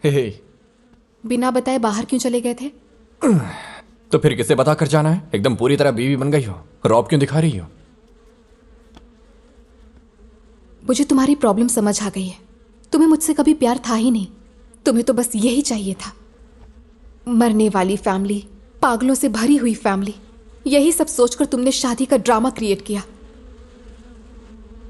हे, बिना बताए बाहर क्यों चले गए थे? तो फिर किसे बता कर जाना है? एकदम पूरी तरह बीवी बन गई हो, रॉब क्यों दिखा रही हो? मुझे तुम्हारी प्रॉब्लम समझ आ गई है। तुम्हें मुझसे कभी प्यार था ही नहीं। तुम्हें तो बस यही चाहिए था, मरने वाली फैमिली, पागलों से भरी हुई फैमिली। यही सब सोचकर तुमने शादी का ड्रामा क्रिएट किया।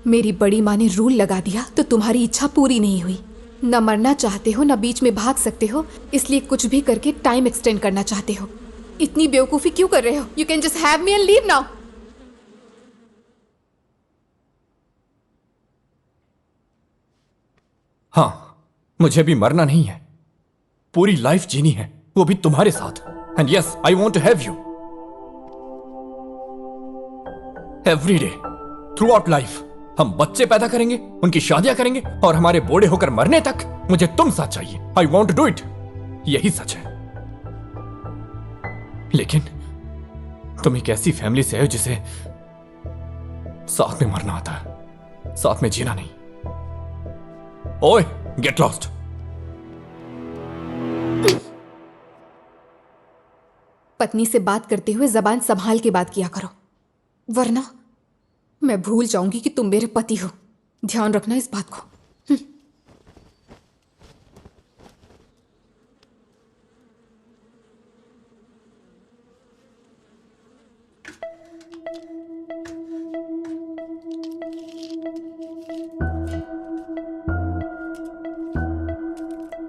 मेरी बड़ी माँ ने रूल लगा दिया तो तुम्हारी इच्छा पूरी नहीं हुई। न मरना चाहते हो, न बीच में भाग सकते हो, इसलिए कुछ भी करके टाइम एक्सटेंड करना चाहते हो। इतनी बेवकूफी क्यों कर रहे हो? You can just have me and leave now. हाँ, मुझे भी मरना नहीं है, पूरी लाइफ जीनी है, वो भी तुम्हारे साथ। And yes, I want to have you every day throughout life. हम बच्चे पैदा करेंगे, उनकी शादियां करेंगे, और हमारे बूढ़े होकर मरने तक मुझे तुम साथ चाहिए। I want to do it, यही सच है। लेकिन तुम एक ऐसी फैमिली से हो जिसे साथ में मरना आता है, साथ में जीना नहीं। ओए, गेट लॉस्ट। पत्नी से बात करते हुए जबान संभाल के बात किया करो, वरना मैं भूल जाऊंगी कि तुम मेरे पति हो। ध्यान रखना इस बात को।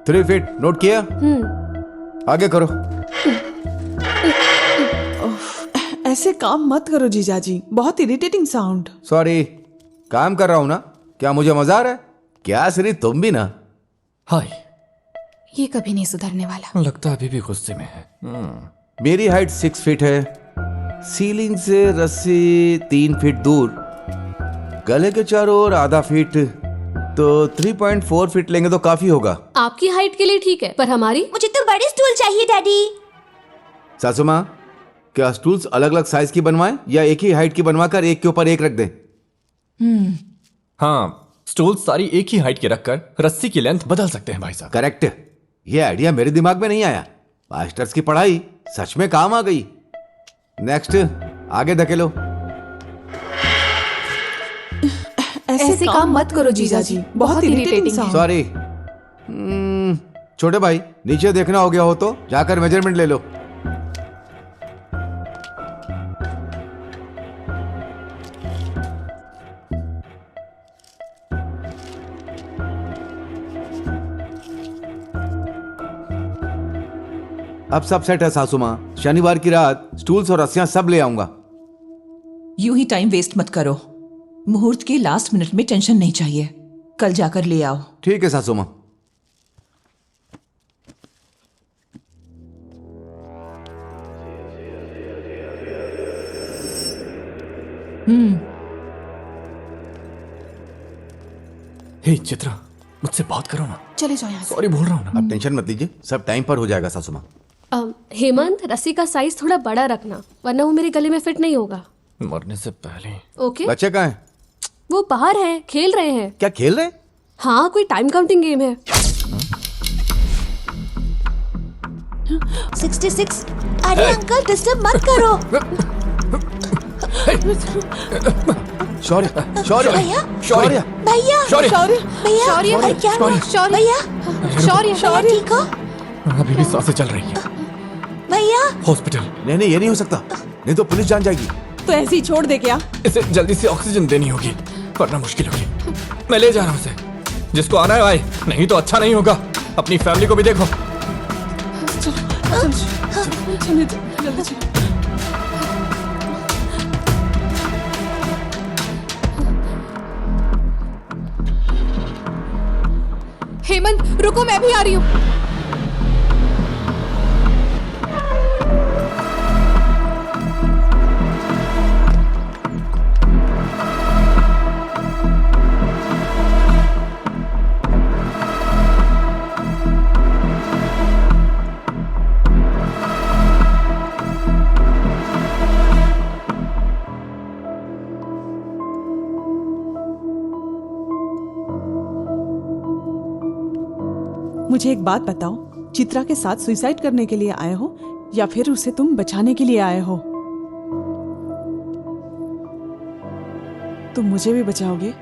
थ्री फीट नोट किया? आगे करो। ऐसे काम मत करो जीजाजी, बहुत इरिटेटिंग साउंड। सॉरी, काम कर रहा हूं ना। क्या मुझे मजा आ रहा है? क्या श्री, तुम भी ना। हाय, ये कभी नहीं सुधरने वाला। लगता है अभी भी गुस्से में है। मेरी हाइट 6 फीट है, सीलिंग से रस्सी 3 फीट दूर, गले के चारों ओर आधा फीट, तो 3.4 फीट लेंगे तो काफी होगा। आपकी हाइट के लिए ठीक है, पर हमारी। मुझे तो बड़े स्टूल चाहिए डैडी। सासू माँ, क्या स्टूल्स अलग अलग साइज की बनवाएं या एक ही हाइट की बनवाकर एक के ऊपर एक रख दें? हाँ, स्टूल सारी एक ही हाइट के रखकर रस्सी की लेंथ बदल सकते हैं भाई साहब। करेक्ट, ये आइडिया मेरे दिमाग में नहीं आया। मास्टर्स की पढ़ाई सच में काम आ गई। नेक्स्ट, आगे धकेलो। ऐसे काम मत करो जीजाजी, बहुत इरिटेटिंग है। सॉरी। छोटे भाई, नीचे देखना हो गया हो तो जाकर मेजरमेंट ले लो। अब सब सेट है सासू माँ। शनिवार की रात स्टूल्स और रस्सियां सब ले आऊंगा। यूं ही टाइम वेस्ट मत करो। मुहूर्त के लास्ट मिनट में टेंशन नहीं चाहिए। कल जाकर ले आओ। ठीक है सासू माँ। हे चित्रा, मुझसे बात करो ना। चले जाओ यहाँ से। सॉरी बोल रहा हूँ ना। अब टेंशन मत लीजिए, सब टाइम पर हो जाएगा सासू माँ। हेमंत, रस्सी का साइज थोड़ा बड़ा रखना, वरना वो मेरे गले में फिट नहीं होगा। मरने से पहले। ओके? बच्चे कहाँ हैं? वो बाहर हैं, खेल रहे हैं। क्या खेल रहे हैं? हाँ, कोई टाइम काउंटिंग गेम है। 66। अरे अंकल, डिस्टर्ब मत करो। शौर्य, शौर्य, भैया, शौर्य, भैया, शौर्य, भैया, शौर्य, अरे क्या हुआ? शौर्य, भैया, शौर्य, भैया ठीक हो? अभी भी सांसें चल रही हैं। भैया, हॉस्पिटल। नहीं नहीं, ये नहीं हो सकता, नहीं तो पुलिस जान जाएगी। तो ऐसे ही छोड़ दे क्या? इसे जल्दी से ऑक्सीजन देनी होगी, वरना मुश्किल होगी। मैं ले जा रहा हूँ उसे। जिसको आना है आए, नहीं तो अच्छा नहीं होगा। अपनी फैमिली को भी देखो। चलो जल्दी चलो। हेमंत रुको, मैं भी आ रही हूँ। मुझे एक बात बताओ, चित्रा के साथ सुसाइड करने के लिए आए हो या फिर उसे तुम बचाने के लिए आए हो? तुम मुझे भी बचाओगे?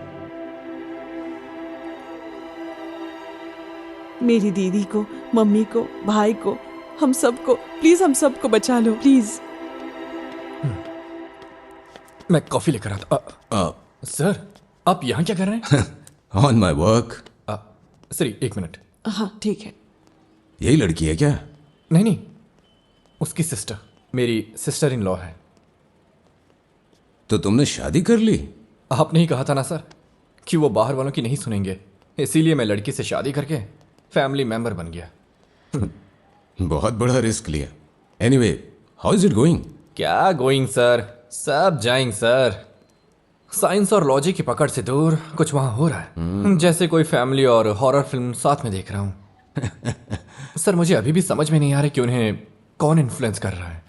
मेरी दीदी को, मम्मी को, भाई को, हम सबको, प्लीज हम सबको बचा लो प्लीज। मैं कॉफी लेकर आता। सर, आप यहाँ क्या कर रहे हैं? On my work. सर, एक मिनट। हाँ ठीक है। यही लड़की है क्या? नहीं, उसकी सिस्टर, मेरी सिस्टर इन लॉ है। तो तुमने शादी कर ली? आपने ही कहा था ना सर कि वो बाहर वालों की नहीं सुनेंगे, इसीलिए मैं लड़की से शादी करके फैमिली मेंबर बन गया। बहुत बड़ा रिस्क लिया। Anyway, how is it going? क्या गोइंग सर, सब जाएंगे सर। साइंस और लॉजिक की पकड़ से दूर कुछ वहां हो रहा है, जैसे कोई फैमिली और हॉरर फिल्म साथ में देख रहा हूं। सर, मुझे अभी भी समझ में नहीं आ रहा कि उन्हें कौन इन्फ्लुएंस कर रहा है।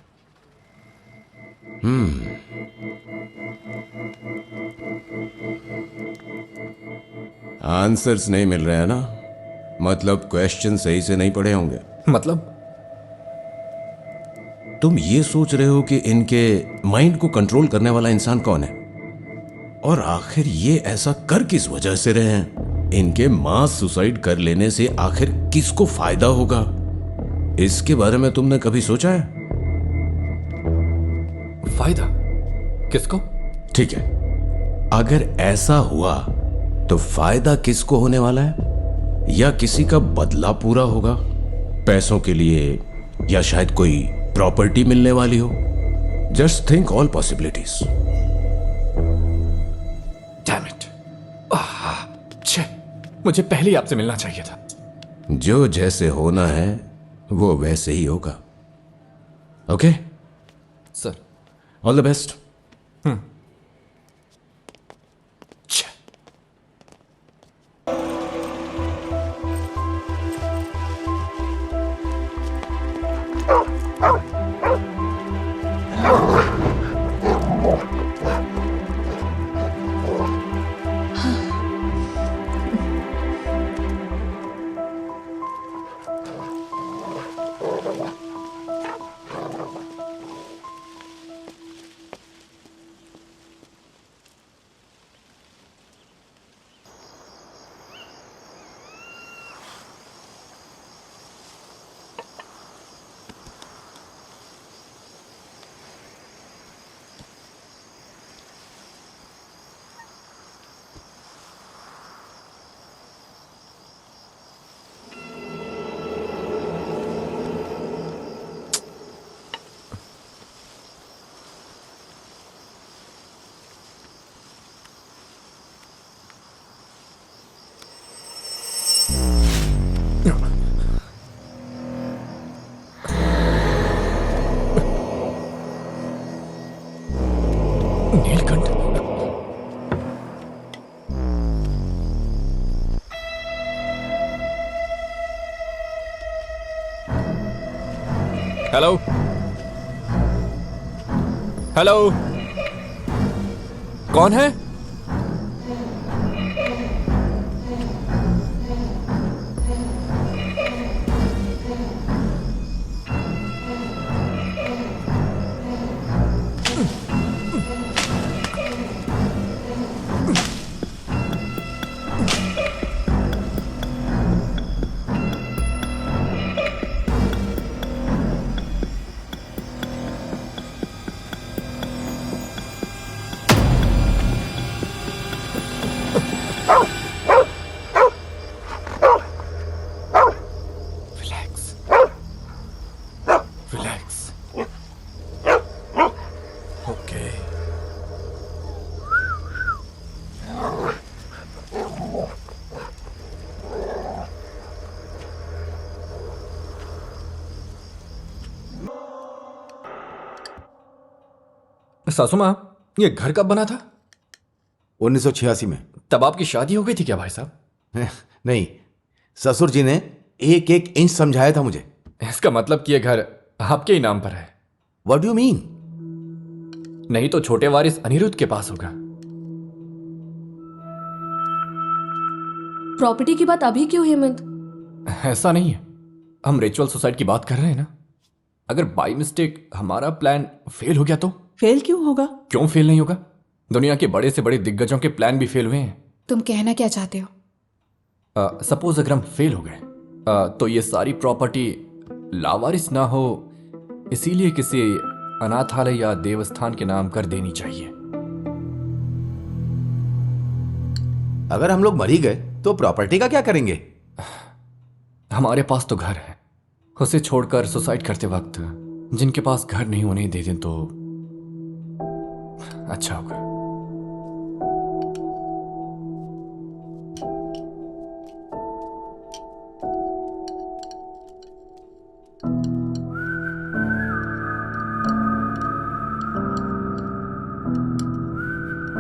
आंसर्स नहीं मिल रहे हैं ना? मतलब क्वेश्चन सही से नहीं पढ़े होंगे। मतलब? तुम ये सोच रहे हो कि इनके माइंड को कंट्रोल करने वाला इंसान कौन है, और आखिर ये ऐसा कर किस वजह से रहे हैं? इनके मास सुसाइड कर लेने से आखिर किसको फायदा होगा? इसके बारे में तुमने कभी सोचा है? फायदा किसको? ठीक है, अगर ऐसा हुआ तो फायदा किसको होने वाला है? या किसी का बदला पूरा होगा पैसों के लिए, या शायद कोई प्रॉपर्टी मिलने वाली हो। Just think all possibilities. Damn it, छे, मुझे पहले ही आपसे मिलना चाहिए था। जो जैसे होना है वो वैसे ही होगा। Okay, sir, all the best. छे, नीलकंठ। हेलो, हेलो, कौन है? Relax, relax. ओके, सासू माँ, ये घर कब बना था? 1986 में। तब आपकी शादी हो गई थी क्या भाई साहब? नहीं, ससुर जी ने एक एक इंच समझाया था मुझे। इसका मतलब कि ये घर आपके ही नाम पर है? What do mean? नहीं तो छोटे वारिस अनिरुद्ध के पास होगा। प्रॉपर्टी की बात अभी क्यों हेमंत? ऐसा नहीं है, हम रिचुअल सुसाइड की बात कर रहे हैं ना। अगर बाई मिस्टेक हमारा प्लान फेल हो गया तो? फेल क्यों होगा? क्यों फेल नहीं होगा? दुनिया के बड़े से बड़े दिग्गजों के प्लान भी फेल हुए हैं। तुम कहना क्या चाहते हो? सपोज अगर हम फेल हो गए तो ये सारी प्रॉपर्टी लावारिस ना हो, इसीलिए किसी अनाथालय या देवस्थान के नाम कर देनी चाहिए। अगर हम लोग मर ही गए तो प्रॉपर्टी का क्या करेंगे? हमारे पास तो घर है, उसे छोड़कर सुसाइड करते वक्त जिनके पास घर नहीं उन्हें दे दें तो अच्छा होगा।